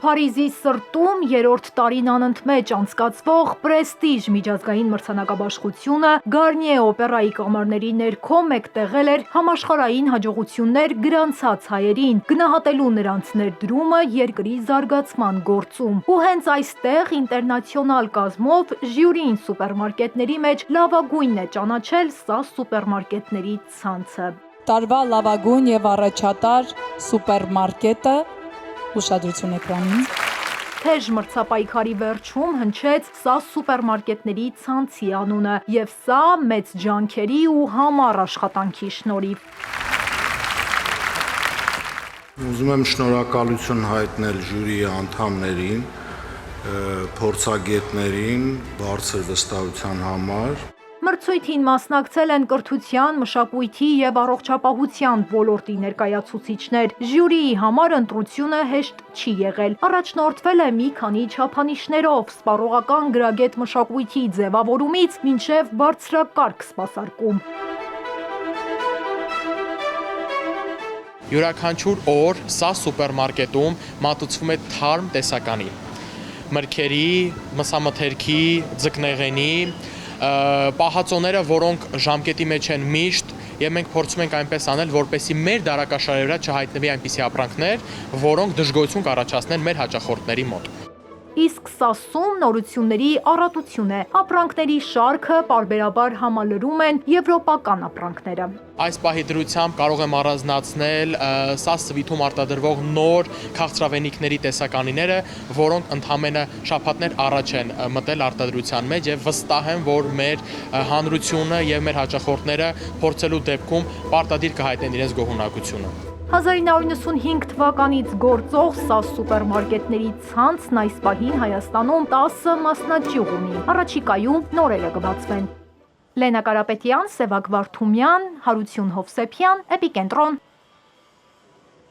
Փարիզի սրտում երրորդ տարին անընդմեջ անցկացվող պրեստիժ միջազգային մրցանակաբաշխությունը Garnier օպերայի կամարների ներքո մեկտեղել էր համաշխարհային հաջողություններ գրանցած հայերին, գնահատելու նրանց ներդրումը երկրի զարգացման գործում։ Ու հենց այստեղ ինտերնացիոնալ կազմով ժյուրին սուպերմարկետների մեջ լավագույնն է ճանաչել սա սուպերմարկետների ցանցը։ Տարվա լավագույն եւ առաջատար սուպերմարկետը ուշադրություն էկրանին։ Թեժ մրցապայքարի վերջում հնչեց սա սուպերմարկետների ցանցի անունը եւ սա մեծ ջանքերի ու համառ աշխատանքի շնորհիվ։ Ուզում եմ շնորհակալություն հայտնել ժյուրիի անդամներին, փորձագետներին, բարձր վստահության համար։ Մրցույթին մասնակցել են կրթության, մշակույթի եւ առողջապահության ոլորտի ներկայացուցիչներ։ Ժյուրիի համար ընտրությունը հեշտ չի եղել։ Առաջնորդվել է մի քանի չափանիշներով՝ սպառողական գրագետ մշակույթի ձևավորումից մինչև բարձրակարգ սպասարկում։ Յուրաքանչյուր օր սա սուպերմարկետում մատուցվում է թարմ տեսականի։ Մրգերի, մսամթերքի, ձկնեղենի, պահածոները, որոնք ժամկետի մեջ են միշտ, եւ մենք փորձում ենք այնպես անել, որպեսզի մեր դարակաշարի վրա չհայտնվի այնպիսի ապրանքներ, որոնք դժգոհություն կառաջացնեն մեր հաճախորդների մոտ։ Իսկ սասում նորությունների առատություն է։ Ապրանքների շարքը պարբերաբար համալրում են եվրոպական ապրանքները։ Այս պահի դրությամբ կարող եմ առանձնացնել սա սվիթում արտադրվող նոր քաղցրավենիքների տեսականիները, որոնք ընդամենը շաբաթներ առաջ են մտել արտադրության մեջ եւ վստահ եմ, որ մեր հանրությունը եւ մեր հաճախորդները փորձելու դեպքում պարտադիր կհայտնեն իրենց գոհունակությունը։ 1995 թվականից գործող սա սուպերմարկետների ցանցն այս պահին Հայաստանում 10 մասնաճյուղ ունի։ Առաջիկայում նորերը կբացվեն։ Լենա Կարապետյան, Սևակ Վարդումյան, Հարություն Հովսեփյան, Էպիկենտրոն։